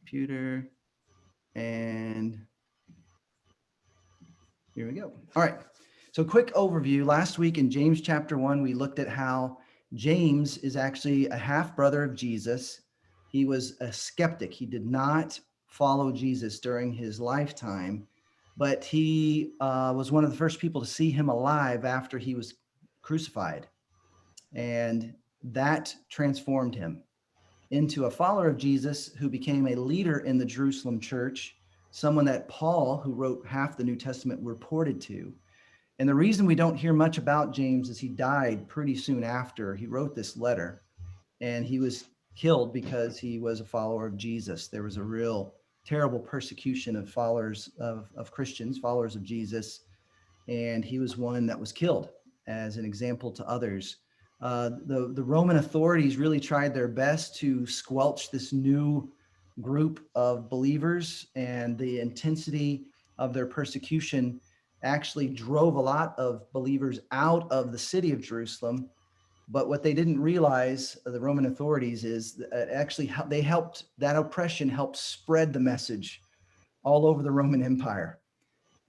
computer, and here we go. All right. So quick overview. Last week in James chapter 1, we looked at how James is actually a half brother of Jesus. He was a skeptic. He did not follow Jesus during his lifetime, but he was one of the first people to see him alive after he was crucified. And that transformed him into a follower of Jesus who became a leader in the Jerusalem church, someone that Paul, who wrote half the New Testament, reported to. And the reason we don't hear much about James is he died pretty soon after he wrote this letter, and he was killed because he was a follower of Jesus. There was a real terrible persecution of followers of Christians, followers of Jesus, and he was one that was killed as an example to others. The Roman authorities really tried their best to squelch this new group of believers, and the intensity of their persecution actually drove a lot of believers out of the city of Jerusalem. But what they didn't realize, the Roman authorities, is that actually they helped, that oppression helped spread the message all over the Roman Empire.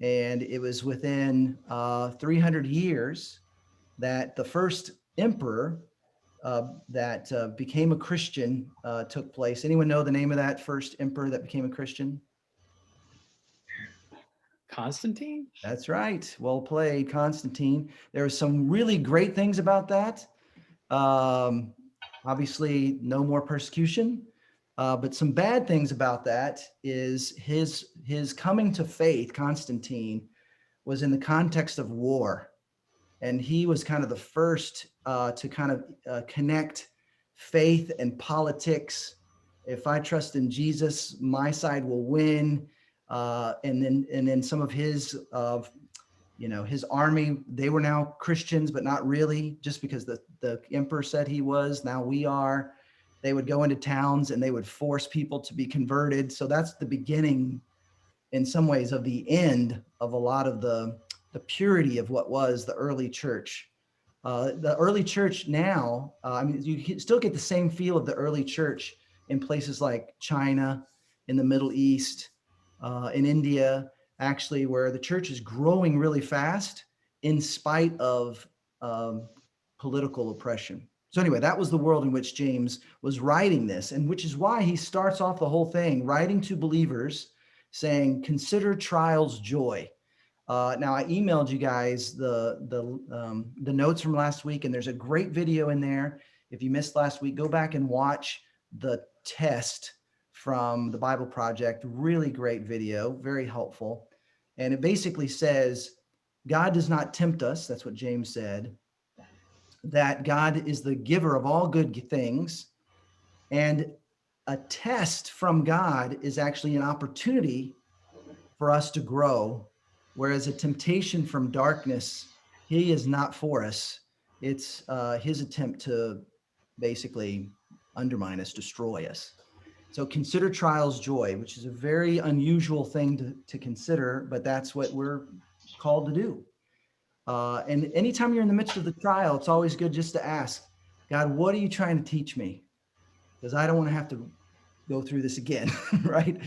And it was within 300 years that the first emperor that became a Christian took place. Anyone know the name of that first emperor that became a Christian? Constantine? That's right. Well played, Constantine. There are some really great things about that. Um, Obviously, no more persecution. But some bad things about that is his coming to faith, Constantine, was in the context of war. And he was kind of the first to kind of connect faith and politics. If I trust in Jesus, my side will win. And then some of his his army, they were now Christians, but not really, just because the emperor said he was. Now we are. They would go into towns and they would force people to be converted. So that's the beginning, in some ways, of the end of a lot of the purity of what was the early church. The early church now, I mean, you still get the same feel of the early church in places like China, in the Middle East, in India, actually, where the church is growing really fast in spite of political oppression. So anyway, that was the world in which James was writing this, and which is why he starts off the whole thing writing to believers saying, consider trials joy. Now I emailed you guys the notes from last week, and there's a great video in there. If you missed last week, go back and watch the test from the Bible Project. Really great video, very helpful. And it basically says, God does not tempt us. That's what James said. That God is the giver of all good things, and a test from God is actually an opportunity for us to grow, whereas a temptation from darkness, he is not for us. It's his attempt to basically undermine us, destroy us. So consider trials joy, which is a very unusual thing to consider, but that's what we're called to do. And anytime you're in the midst of the trial, it's always good just to ask, God, what are you trying to teach me? Because I don't want to have to go through this again, right?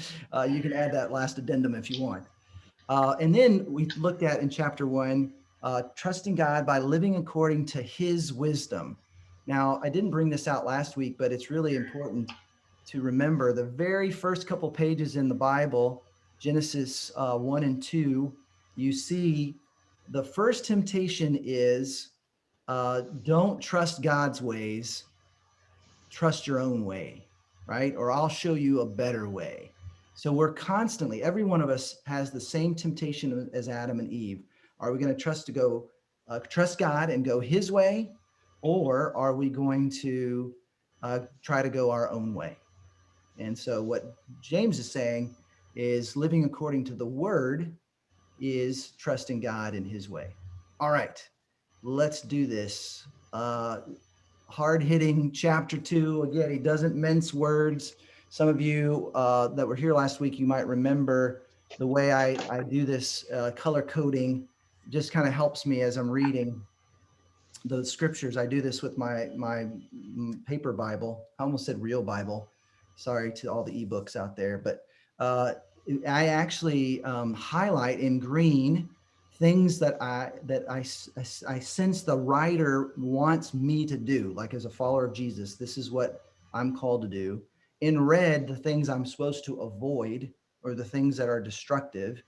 You can add that last addendum if you want. And then we looked at in chapter 1, trusting God by living according to his wisdom. Now, I didn't bring this out last week, but it's really important to remember the very first couple pages in the Bible, Genesis 1 and 2, you see the first temptation is don't trust God's ways, trust your own way, right? Or I'll show you a better way. So we're constantly, every one of us has the same temptation as Adam and Eve. Are we going to trust God and go his way? Or are we going to try to go our own way? And so what James is saying is living according to the word is trusting God in his way. All right, let's do this. Hard-hitting chapter 2. Again, he doesn't mince words. Some of you that were here last week, you might remember the way I do this color coding just kind of helps me as I'm reading the scriptures. I do this with my paper Bible. I almost said real Bible. Sorry to all the ebooks out there, but I actually highlight in green things that I sense the writer wants me to do. Like as a follower of Jesus, this is what I'm called to do. In red, the things I'm supposed to avoid, or the things that are destructive.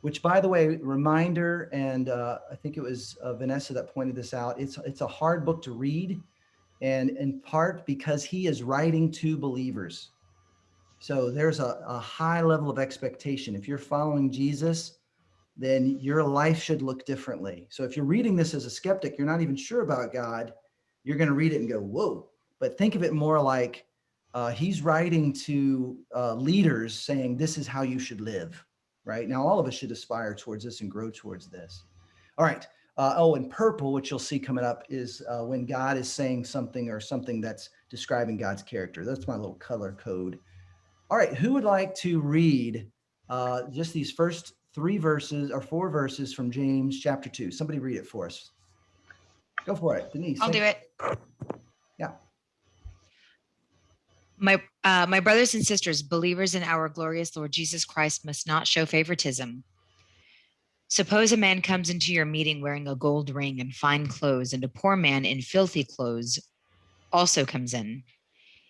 Which, by the way, reminder, and I think it was Vanessa that pointed this out. It's a hard book to read, and in part because he is writing to believers. So there's a high level of expectation. If you're following Jesus, then your life should look differently. So if you're reading this as a skeptic, you're not even sure about God, you're going to read it and go, whoa. But think of it more like he's writing to leaders saying, this is how you should live, right? Now, all of us should aspire towards this and grow towards this. All right. And purple, which you'll see coming up, is when God is saying something or something that's describing God's character. That's my little color code. All right, who would like to read just these first 3 verses or 4 verses from James chapter 2? Somebody read it for us. Go for it, Denise. I'll do it. Yeah. My brothers and sisters, believers in our glorious Lord Jesus Christ, must not show favoritism. Suppose a man comes into your meeting wearing a gold ring and fine clothes, and a poor man in filthy clothes also comes in.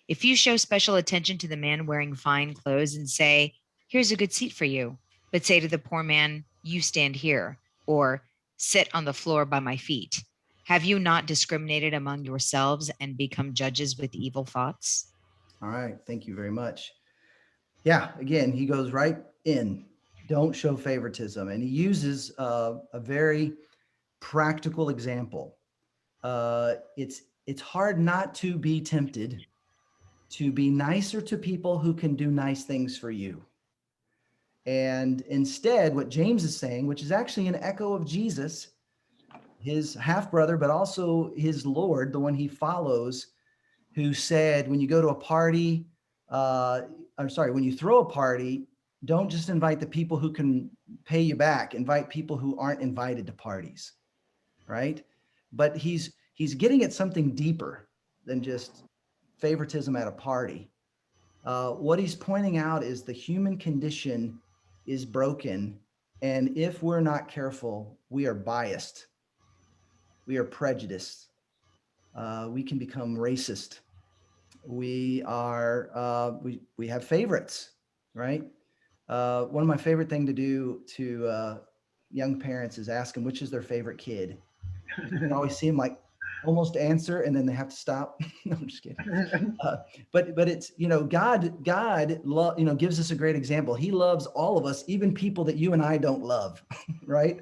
If you show special attention to the man wearing fine clothes and say, here's a good seat for you, but say to the poor man, you stand here, or sit on the floor by my feet, have you not discriminated among yourselves and become judges with evil thoughts? All right, thank you very much. Yeah, again, he goes right in. Don't show favoritism. And he uses a very practical example. It's hard not to be tempted to be nicer to people who can do nice things for you. And instead, what James is saying, which is actually an echo of Jesus, his half brother, but also his Lord, the one he follows, who said, when you go to a party, when you throw a party, don't just invite the people who can pay you back, invite people who aren't invited to parties, right? But he's getting at something deeper than just favoritism at a party. What he's pointing out is the human condition is broken. And if we're not careful, we are biased. We are prejudiced. We can become racist. We have favorites, right? One of my favorite thing to do to young parents is ask them which is their favorite kid. You can always see them like almost answer, and then they have to stop. No, I'm just kidding. But it's, God gives us a great example. He loves all of us, even people that you and I don't love, right?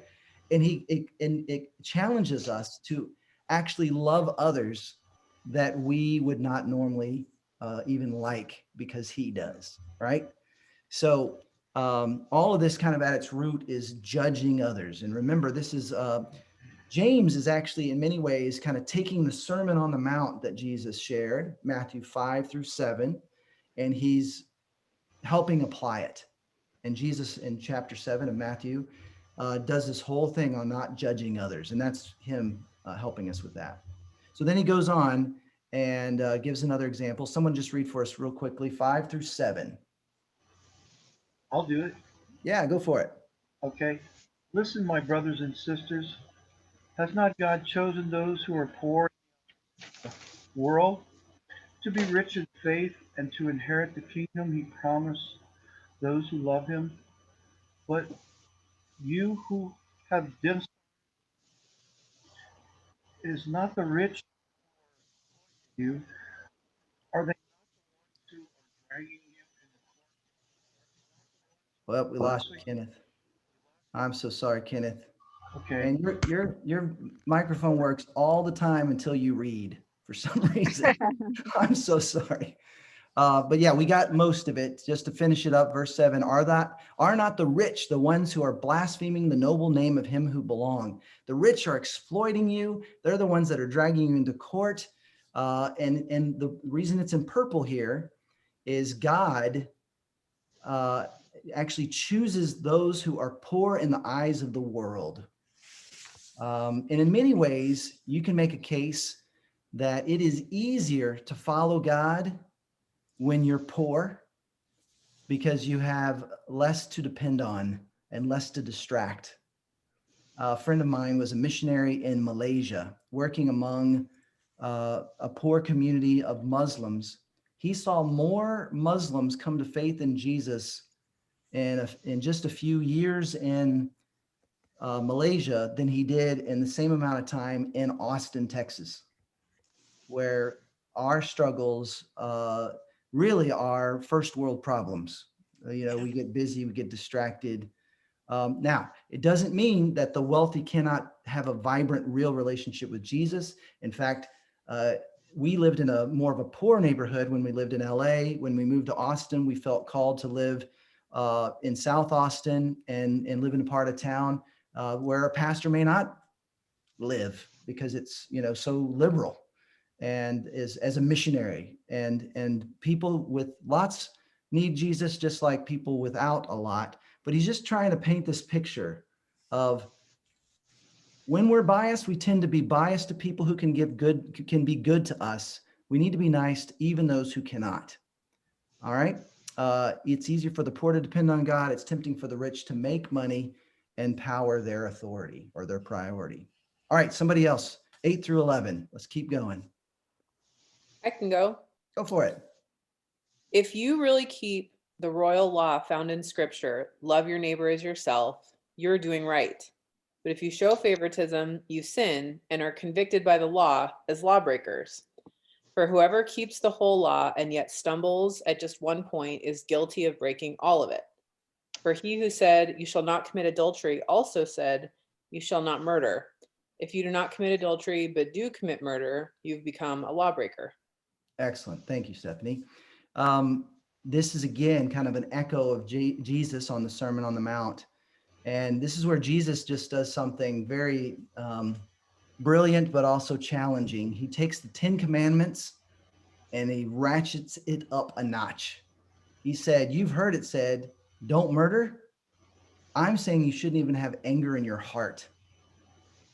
And it challenges us to actually love others that we would not normally even like, because he does, right? So all of this kind of at its root is judging others. And remember, this is James is actually in many ways kind of taking the Sermon on the Mount that Jesus shared, Matthew 5-7, and he's helping apply it. And Jesus in chapter 7 of Matthew does this whole thing on not judging others. And that's him helping us with that. So then he goes on and gives another example. Someone just read for us real quickly, 5-7. I'll do it. Yeah, go for it. Okay. Listen, my brothers and sisters. Has not God chosen those who are poor in the world to be rich in faith and to inherit the kingdom he promised those who love him? But you who have dim, is not the rich you, are they not the ones who are dragging you in Well, we the lost court? Kenneth. I'm so sorry, Kenneth. Okay. And your microphone works all the time until you read for some reason. I'm so sorry. But yeah, we got most of it. Just to finish it up, verse 7, are not the rich the ones who are blaspheming the noble name of him who belong? The rich are exploiting you. They're the ones that are dragging you into court. And the reason it's in purple here is God actually chooses those who are poor in the eyes of the world. And in many ways, you can make a case that it is easier to follow God when you're poor because you have less to depend on and less to distract. A friend of mine was a missionary in Malaysia working among a poor community of Muslims. He saw more Muslims come to faith in Jesus in just a few years in Malaysia than he did in the same amount of time in Austin, Texas, where our struggles really are first world problems. We get busy, we get distracted. Now, it doesn't mean that the wealthy cannot have a vibrant, real relationship with Jesus. In fact, we lived in a more of a poor neighborhood when we lived in LA. When we moved to Austin, we felt called to live in South Austin and live in a part of town where a pastor may not live because it's so liberal and is as a missionary, and people with lots need Jesus just like people without a lot. But he's just trying to paint this picture of when we're biased, we tend to be biased to people who can be good to us. We need to be nice to even those who cannot. All right. It's easier for the poor to depend on God. It's tempting for the rich to make money and power their authority or their priority. All right. Somebody else, 8 through 11. Let's keep going. I can go. Go for it. If you really keep the royal law found in scripture, love your neighbor as yourself, you're doing right. But if you show favoritism, you sin and are convicted by the law as lawbreakers. For whoever keeps the whole law and yet stumbles at just one point is guilty of breaking all of it. For he who said, "You shall not commit adultery," also said, "You shall not murder." If you do not commit adultery but do commit murder, you've become a lawbreaker. Excellent. Thank you, Stephanie. This is again kind of an echo of Jesus on the Sermon on the Mount. And this is where Jesus just does something very brilliant, but also challenging. He takes the 10 Commandments and he ratchets it up a notch. He said, you've heard it said, don't murder. I'm saying you shouldn't even have anger in your heart.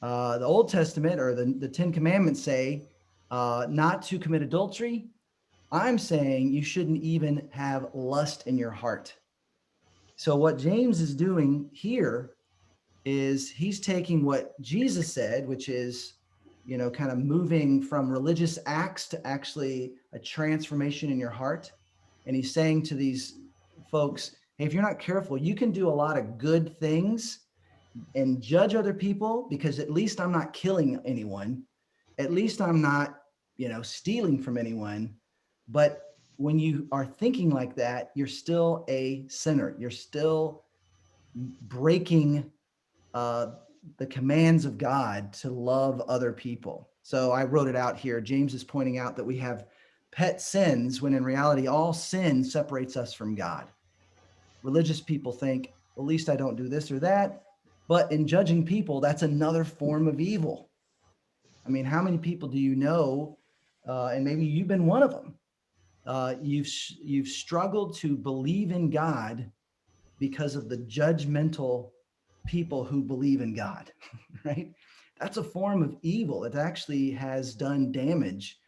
The Old Testament or the 10 Commandments say not to commit adultery. I'm saying you shouldn't even have lust in your heart. So what James is doing here is he's taking what Jesus said, which is, kind of moving from religious acts to actually a transformation in your heart. And he's saying to these folks, hey, if you're not careful, you can do a lot of good things and judge other people because at least I'm not killing anyone. At least I'm not, stealing from anyone. But when you are thinking like that, you're still a sinner. You're still breaking the commands of God to love other people. So I wrote it out here. James is pointing out that we have pet sins when in reality, all sin separates us from God. Religious people think, well, at least I don't do this or that. But in judging people, that's another form of evil. I mean, how many people do you know, and maybe you've been one of them, you've struggled to believe in God because of the judgmental people who believe in God, right? That's a form of evil. It actually has done damage.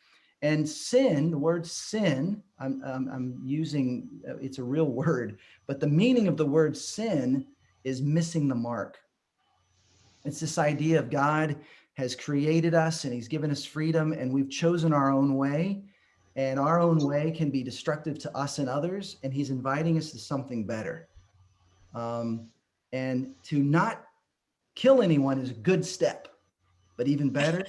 And sin, the word sin, I'm using, it's a real word, but the meaning of the word sin is missing the mark. It's this idea of God has created us and he's given us freedom and we've chosen our own way, and our own way can be destructive to us and others. And he's inviting us to something better. And to not kill anyone is a good step, but even better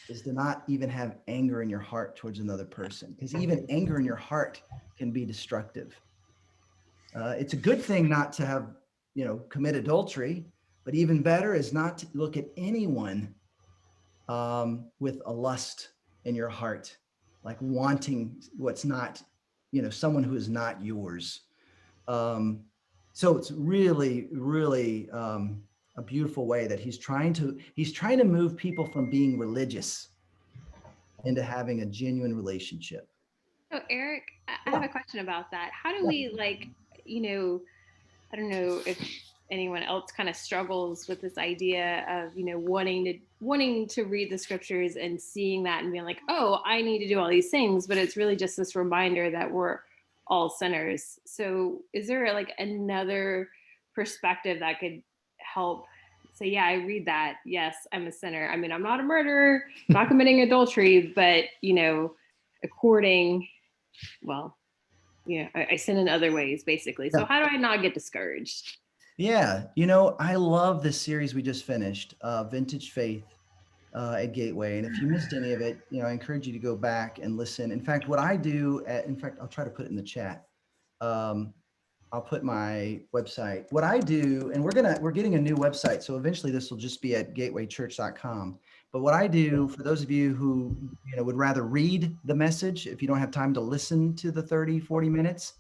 is to not even have anger in your heart towards another person, because even anger in your heart can be destructive. It's a good thing not to have, commit adultery, but even better is not to look at anyone with a lust in your heart, like wanting what's not, someone who is not yours. So it's really, really a beautiful way that he's trying to move people from being religious into having a genuine relationship. So Eric, I Yeah. have a question about that. How do Yeah. we I don't know if anyone else kind of struggles with this idea of, wanting to read the scriptures and seeing that and being like, oh, I need to do all these things, but it's really just this reminder that we're all sinners. So is there like another perspective that could help say, yeah, I read that. Yes, I'm a sinner. I mean, I'm not a murderer, not committing adultery, but, I sin in other ways, basically. So Yeah. how do I not get discouraged? Yeah. I love this series we just finished, Vintage Faith at Gateway. And if you missed any of it, I encourage you to go back and listen. In fact, what I do, I'll try to put it in the chat. I'll put my website. What I do, and we're getting a new website. So eventually this will just be at gatewaychurch.com. But what I do, for those of you who, would rather read the message, if you don't have time to listen to the 30, 40 minutes,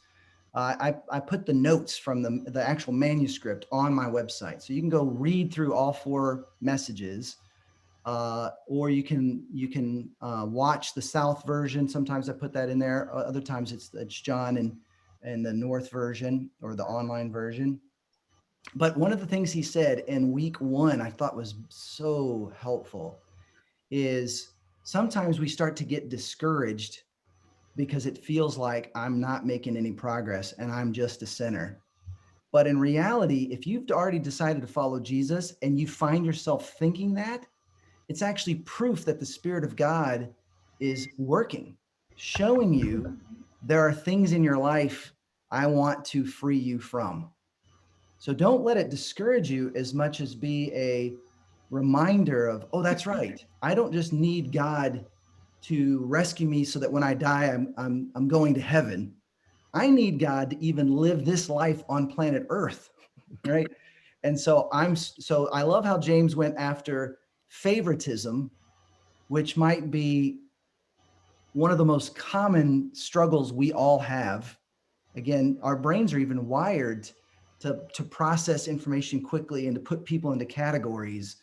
I put the notes from the actual manuscript on my website. So you can go read through all 4 messages, or you can watch the South version. Sometimes I put that in there. Other times it's John and the North version or the online version. But one of the things he said in week 1, I thought was so helpful, is sometimes we start to get discouraged because it feels like I'm not making any progress and I'm just a sinner. But in reality, if you've already decided to follow Jesus and you find yourself thinking that, it's actually proof that the Spirit of God is working, showing you there are things in your life I want to free you from. So don't let it discourage you as much as be a reminder of, oh, that's right. I don't just need God to rescue me so that when I die, I'm going to heaven. I need God to even live this life on planet Earth, right? And so I love how James went after favoritism, which might be one of the most common struggles we all have. Again, our brains are even wired to process information quickly and to put people into categories.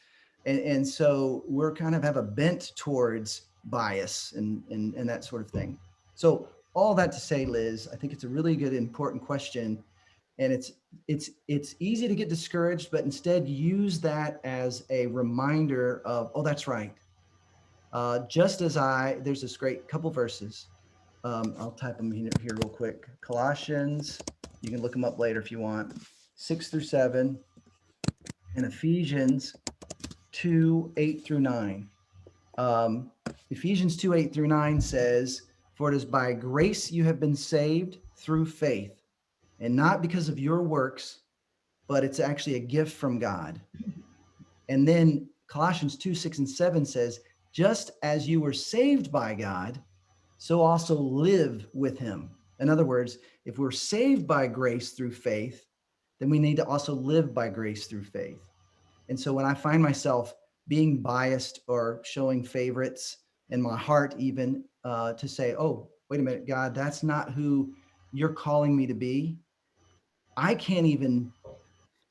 And so we're kind of have a bent towards bias and that sort of thing. So all that to say, Liz, I think it's a really good, important question. And it's easy to get discouraged, but instead use that as a reminder of, oh, that's right. There's this great couple verses. I'll type them here real quick. Colossians, you can look them up later if you want, 6-7, and Ephesians 2:8-9. Ephesians 2:8-9 says, "For it is by grace you have been saved through faith, and not because of your works, but it's actually a gift from God." And then Colossians 2:6-7 says, "Just as you were saved by God, so also live with him." In other words, if we're saved by grace through faith, then we need to also live by grace through faith. And so when I find myself being biased or showing favorites in my heart, even to say, oh, wait a minute, God, that's not who you're calling me to be. I can't even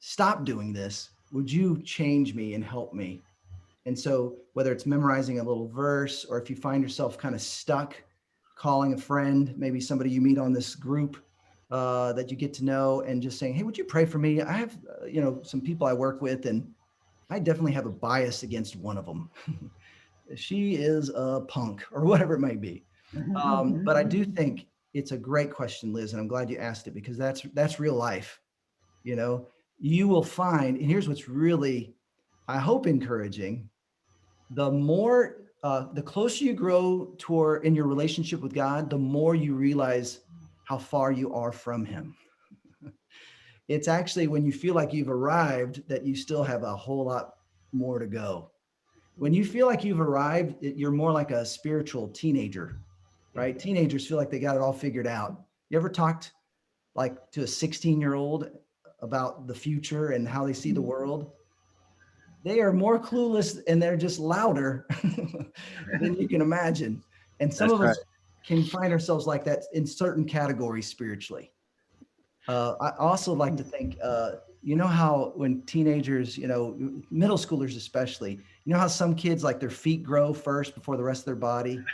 stop doing this. Would you change me and help me? And so whether it's memorizing a little verse, or if you find yourself kind of stuck, calling a friend, maybe somebody you meet on this group that you get to know, and just saying, hey, would you pray for me? I have, some people I work with, and I definitely have a bias against one of them. She is a punk, or whatever it may be. But I do think it's a great question, Liz, and I'm glad you asked it, because that's real life. You will find, and here's what's really, I hope, encouraging. The closer you grow in your relationship with God, the more you realize how far you are from him. It's actually when you feel like you've arrived that you still have a whole lot more to go. When you feel like you've arrived, you're more like a spiritual teenager, right? Teenagers feel like they got it all figured out. You ever talked like to a 16-year-old about the future and how they see the world? They are more clueless, and they're just louder than you can imagine. And some of us can find ourselves like that in certain categories spiritually. I also like to think, how when teenagers, middle schoolers especially, how some kids, like, their feet grow first before the rest of their body?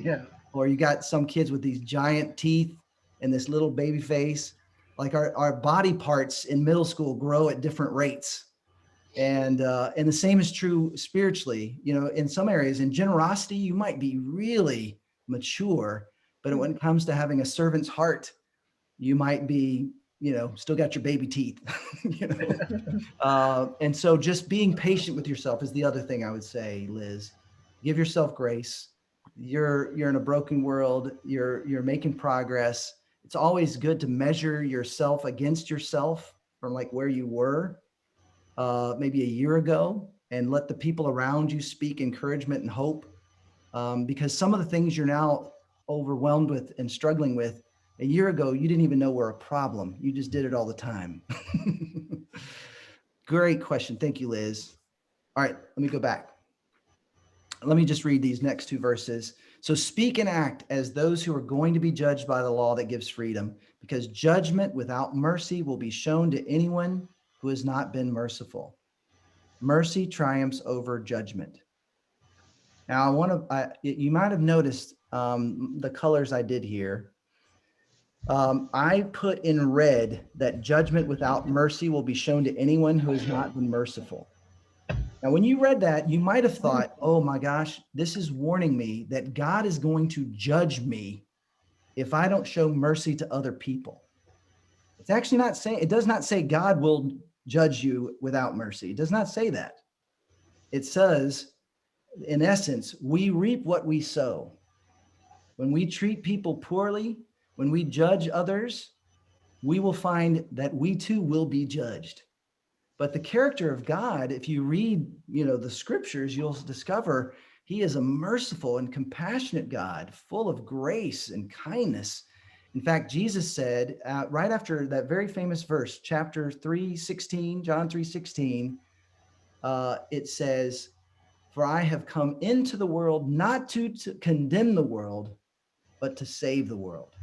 Yeah. Or you got some kids with these giant teeth and this little baby face. Like our body parts in middle school grow at different rates. And the same is true spiritually. You know, in some areas, in generosity, you might be really mature, but when it comes to having a servant's heart, you might be, you know, still got your baby teeth, you know. And so just being patient with yourself is the other thing I would say, Liz. Give yourself grace. You're in a broken world. You're making progress. It's always good to measure yourself against yourself from like where you were maybe a year ago, and let the people around you speak encouragement and hope. Because some of the things you're now overwhelmed with and struggling with, a year ago, you didn't even know were a problem. You just did it all the time. Great question. Thank you, Liz. All right, let me go back. Let me just read these next two verses. So speak and act as those who are going to be judged by the law that gives freedom, because judgment without mercy will be shown to anyone who has not been merciful. Mercy triumphs over judgment. Now, you might have noticed the colors I did here. I put in red that judgment without mercy will be shown to anyone who has not been merciful. Now, when you read that, you might have thought, oh my gosh, this is warning me that God is going to judge me if I don't show mercy to other people. It's actually not saying, it does not say God will judge you without mercy. It does not say that. It says, in essence, we reap what we sow. When we treat people poorly, when we judge others, we will find that we too will be judged. But the character of God, if you read, you know, the scriptures, you'll discover he is a merciful and compassionate God, full of grace and kindness. In fact, Jesus said right after that very famous verse, chapter 3:16, John 3:16, it says, "For I have come into the world not to condemn the world, but to save the world."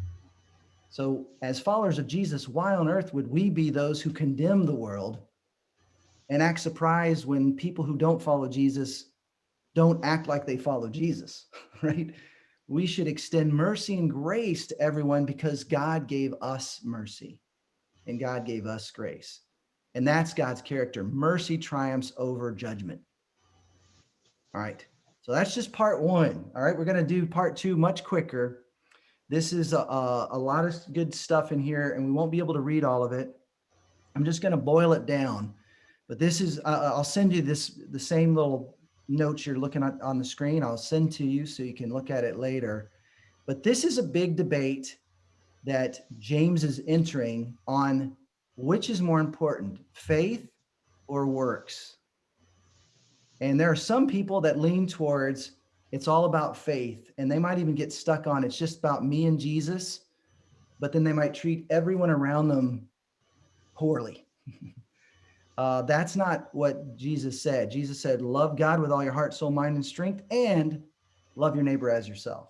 So as followers of Jesus, why on earth would we be those who condemn the world and act surprised when people who don't follow Jesus don't act like they follow Jesus, right? We should extend mercy and grace to everyone because God gave us mercy and God gave us grace. And that's God's character. Mercy triumphs over judgment. All right. So that's just part one. All right. We're going to do part two much quicker. This is a lot of good stuff in here, and we won't be able to read all of it. I'm just going to boil it down. But this is, I'll send you the same little notes you're looking at on the screen. I'll send to you so you can look at it later. But this is a big debate that James is entering on which is more important, faith or works. And there are some people that lean towards it's all about faith, and they might even get stuck on it's just about me and Jesus, but then they might treat everyone around them poorly. That's not what Jesus said. Jesus said, love God with all your heart, soul, mind, and strength, and love your neighbor as yourself.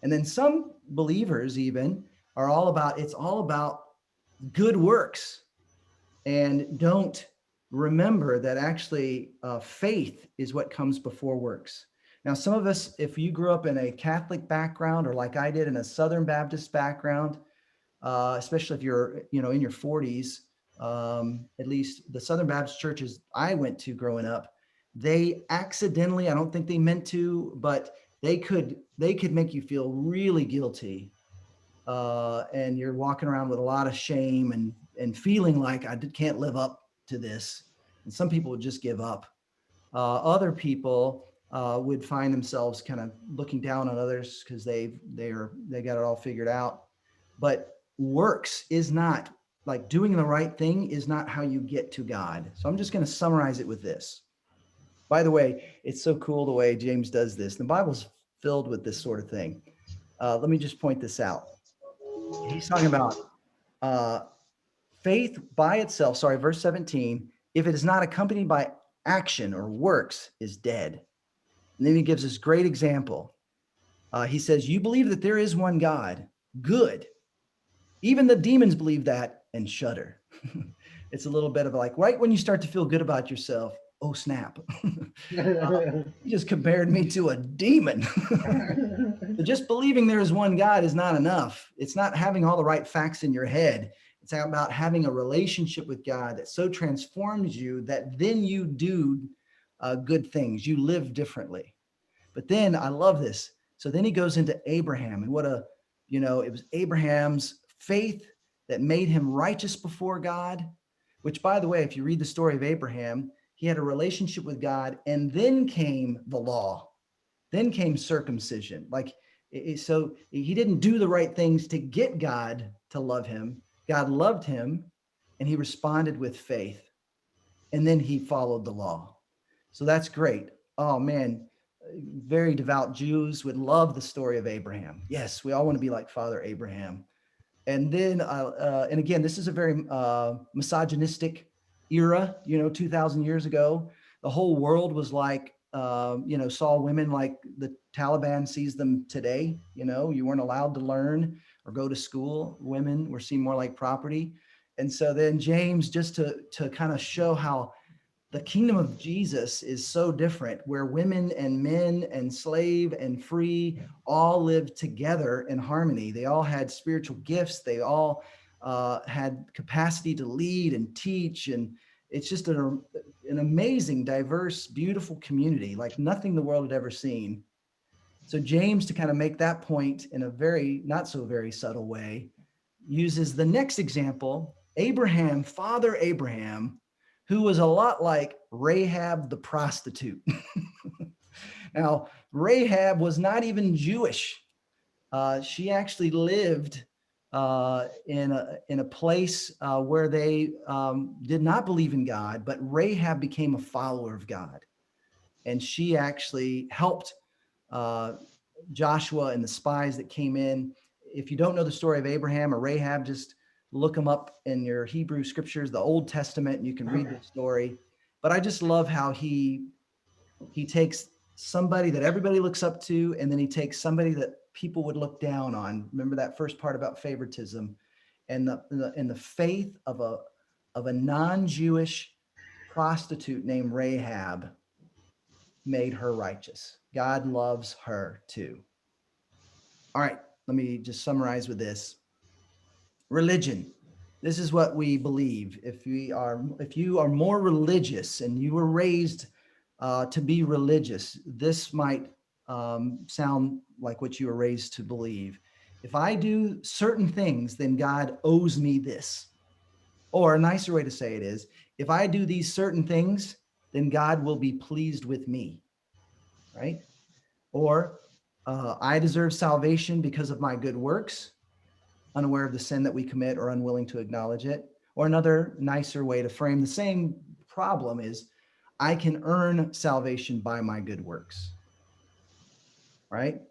And then some believers even are it's all about good works, and don't remember that actually faith is what comes before works. Now, some of us, if you grew up in a Catholic background, or like I did in a Southern Baptist background, especially if you're, in your 40s, at least the Southern Baptist churches I went to growing up, they accidentally, I don't think they meant to, but they could make you feel really guilty. And you're walking around with a lot of shame and feeling like I can't live up to this. And some people would just give up. Other people would find themselves kind of looking down on others because they got it all figured out. But works is not, like, doing the right thing is not how you get to God. So I'm just going to summarize it with this. By the way, it's so cool the way James does this. The Bible's filled with this sort of thing. Let me just point this out. He's talking about faith by itself, verse 17, if it is not accompanied by action or works, is dead. And then he gives this great example. He says, you believe that there is one God. Good. Even the demons believe that and shudder. It's a little bit of like, right when you start to feel good about yourself, oh snap. You just compared me to a demon. Just believing there is one God is not enough. It's not having all the right facts in your head. It's about having a relationship with God that so transforms you that then you do good things. You live differently. But then I love this. So then he goes into Abraham, and it was Abraham's faith that made him righteous before God, which, by the way, if you read the story of Abraham, he had a relationship with God, and then came the law, then came circumcision. So he didn't do the right things to get God to love him. God loved him, and he responded with faith, and then he followed the law. So that's great. Oh man, very devout Jews would love the story of Abraham. Yes, we all want to be like Father Abraham. And then, and again, this is a very misogynistic era, 2000 years ago. The whole world was like, saw women like the Taliban sees them today. You weren't allowed to learn or go to school. Women were seen more like property. And so then James, just to kind of show how the kingdom of Jesus is so different, where women and men and slave and free all lived together in harmony. They all had spiritual gifts. They all had capacity to lead and teach. And it's just an amazing, diverse, beautiful community, like nothing the world had ever seen. So James, to kind of make that point in a very, not so very subtle way, uses the next example, Abraham, Father Abraham, who was a lot like Rahab the prostitute. Now, Rahab was not even Jewish. She actually lived in a place where they did not believe in God, but Rahab became a follower of God. And she actually helped Joshua and the spies that came in. If you don't know the story of Abraham or Rahab, just look them up in your Hebrew scriptures, the Old Testament, and you can read the story. But I just love how he takes somebody that everybody looks up to, and then he takes somebody that people would look down on. Remember that first part about favoritism, and the faith of a non-Jewish prostitute named Rahab made her righteous. God loves her too. All right, let me just summarize with this. Religion. This is what we believe. If you are more religious and you were raised to be religious, this might sound like what you were raised to believe. If I do certain things, then God owes me this. Or a nicer way to say it is, if I do these certain things, then God will be pleased with me, right? Or I deserve salvation because of my good works, unaware of the sin that we commit or unwilling to acknowledge it. Or another nicer way to frame the same problem is, I can earn salvation by my good works, right?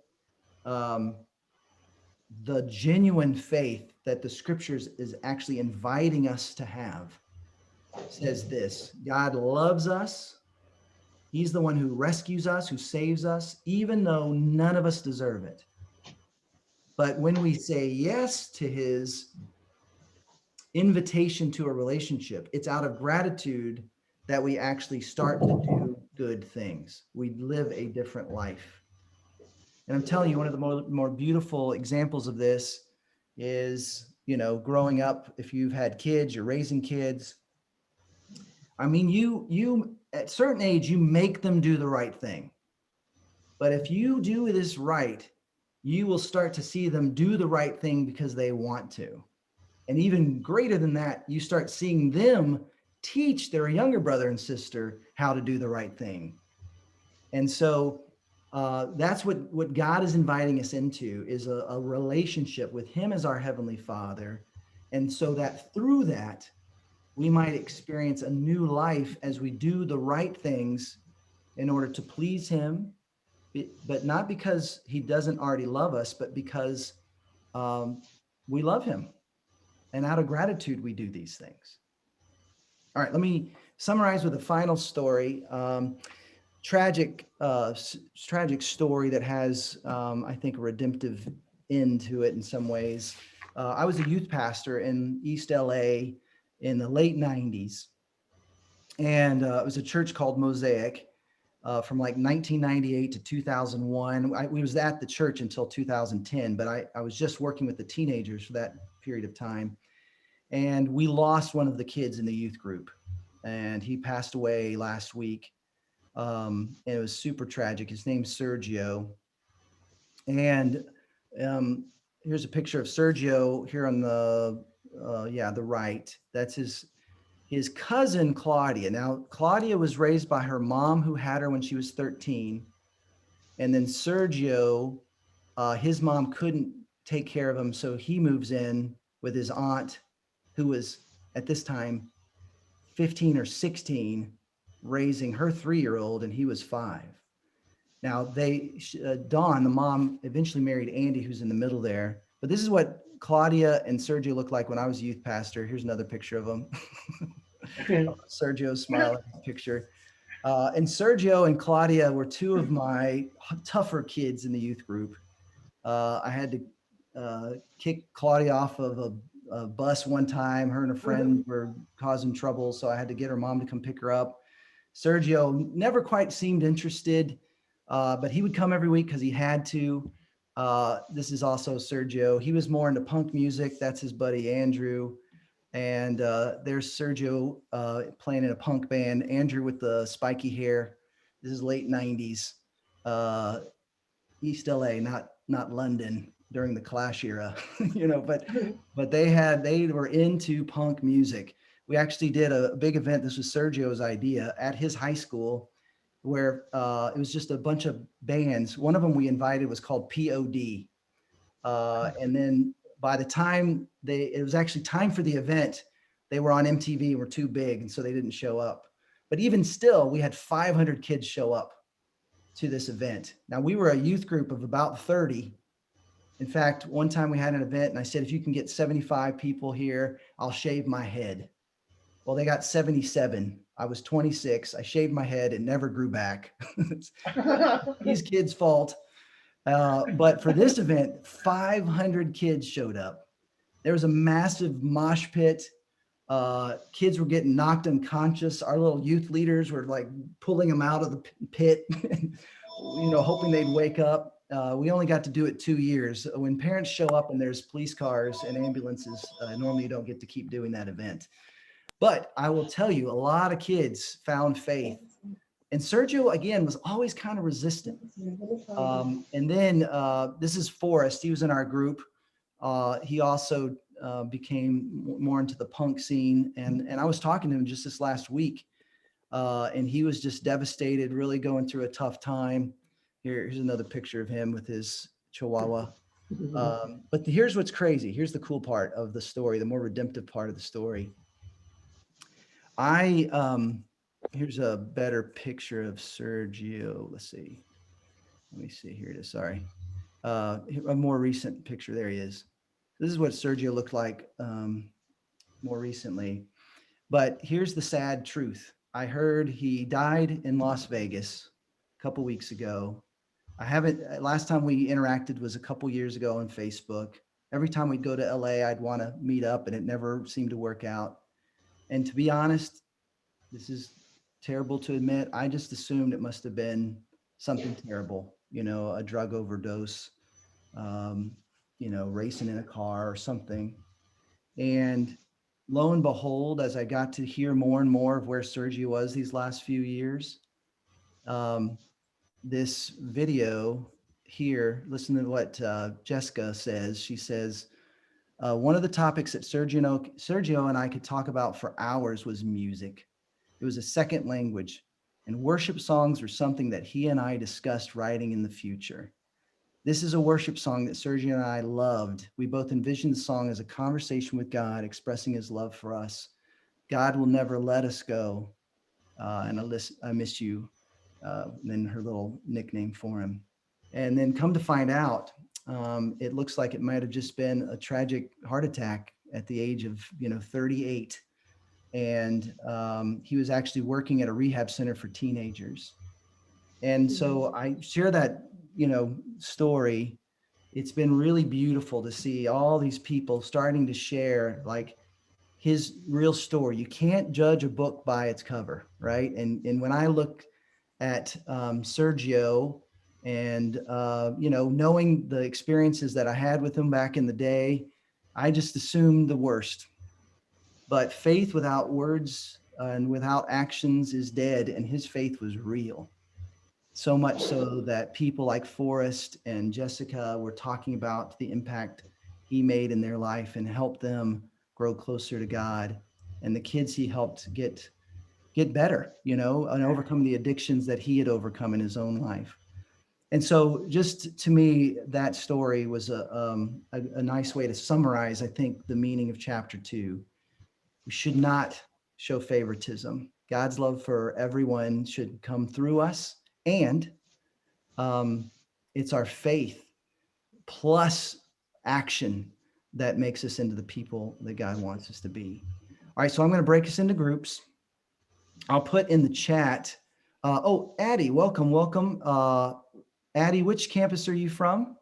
The genuine faith that the scriptures is actually inviting us to have says this: God loves us. He's the one who rescues us, who saves us, even though none of us deserve it. But when we say yes to his invitation to a relationship, it's out of gratitude that we actually start to do good things. We live a different life. And I'm telling you, one of the more beautiful examples of this is, growing up. If you've had kids, you're raising kids. I mean, you at a certain age, you make them do the right thing. But if you do this right, you will start to see them do the right thing because they want to. And even greater than that, you start seeing them teach their younger brother and sister how to do the right thing. And so that's what God is inviting us into, is a relationship with him as our Heavenly Father. And so that through that, we might experience a new life as we do the right things in order to please him, but not because he doesn't already love us, but because we love him. And out of gratitude, we do these things. All right, let me summarize with a final story. Tragic story that has, I think, a redemptive end to it in some ways. I was a youth pastor in East LA in the late 90s. And it was a church called Mosaic from like 1998 to 2001. We was at the church until 2010, but I was just working with the teenagers for that period of time. And we lost one of the kids in the youth group, and he passed away last week. And it was super tragic. His name's Sergio. And here's a picture of Sergio here on the the right. That's his cousin Claudia. Now Claudia was raised by her mom, who had her when she was 13, and then Sergio, his mom couldn't take care of him, so he moves in with his aunt, who was at this time 15 or 16, raising her 3-year-old, and he was 5. Now Dawn, the mom, eventually married Andy, who's in the middle there. But this is what Claudia and Sergio looked like when I was a youth pastor. Here's another picture of them. Sergio's smiling picture. And Sergio and Claudia were two of my tougher kids in the youth group. I had to kick Claudia off of a bus one time. Her and a friend were causing trouble, so I had to get her mom to come pick her up. Sergio never quite seemed interested, but he would come every week because he had to. This is also Sergio. He was more into punk music. That's his buddy Andrew. And there's Sergio playing in a punk band. Andrew with the spiky hair. This is late 90s. East LA, not London during the Clash era, but they were into punk music. We actually did a big event. This was Sergio's idea at his high school, where it was just a bunch of bands. One of them we invited was called POD. And then by the time it was actually time for the event, they were on MTV, were too big, and so they didn't show up. But even still, we had 500 kids show up to this event. Now, we were a youth group of about 30. In fact, one time we had an event and I said, if you can get 75 people here, I'll shave my head. Well, they got 77. I was 26. I shaved my head. It never grew back. These kids' fault. But for this event, 500 kids showed up. There was a massive mosh pit. Kids were getting knocked unconscious. Our little youth leaders were like pulling them out of the pit, hoping they'd wake up. We only got to do it 2 years. When parents show up and there's police cars and ambulances, normally you don't get to keep doing that event. But I will tell you, a lot of kids found faith. And Sergio, again, was always kind of resistant. And then this is Forrest. He was in our group. He also became more into the punk scene. And I was talking to him just this last week. And he was just devastated, really going through a tough time. Here's another picture of him with his Chihuahua. But here's what's crazy. Here's the cool part of the story, the more redemptive part of the story. Here's a better picture of Sergio. Let's see. Let me see. Here it is. Sorry. A more recent picture. There he is. This is what Sergio looked like more recently. But here's the sad truth. I heard he died in Las Vegas a couple weeks ago. Last time we interacted was a couple years ago on Facebook. Every time we'd go to LA, I'd want to meet up, and it never seemed to work out. And to be honest, this is terrible to admit. I just assumed it must have been something terrible, a drug overdose, racing in a car or something. And lo and behold, as I got to hear more and more of where Sergio was these last few years, this video here, listen to what Jessica says. She says, one of the topics that Sergio and I could talk about for hours was music. It was a second language, and worship songs were something that he and I discussed writing in the future. This is a worship song that Sergio and I loved. We both envisioned the song as a conversation with God, expressing his love for us. God will never let us go. And I miss you. And then her little nickname for him. And then come to find out, it looks like it might have just been a tragic heart attack at the age of 38. And he was actually working at a rehab center for teenagers. And so I share that story. It's been really beautiful to see all these people starting to share like his real story. You can't judge a book by its cover, right? And when I look at Sergio and knowing the experiences that I had with him back in the day, I just assumed the worst. but faith without words and without actions is dead, and his faith was real. So much so that people like Forrest and Jessica were talking about the impact he made in their life and helped them grow closer to God. And the kids he helped get better, you know, and overcome the addictions that he had overcome in his own life. And so just to me, that story was a nice way to summarize, I think, the meaning of chapter 2. We should not show favoritism. God's love for everyone should come through us. And it's our faith plus action that makes us into the people that God wants us to be. All right, so I'm going to break us into groups. I'll put in the chat. Oh, Addie, welcome. Addie, which campus are you from?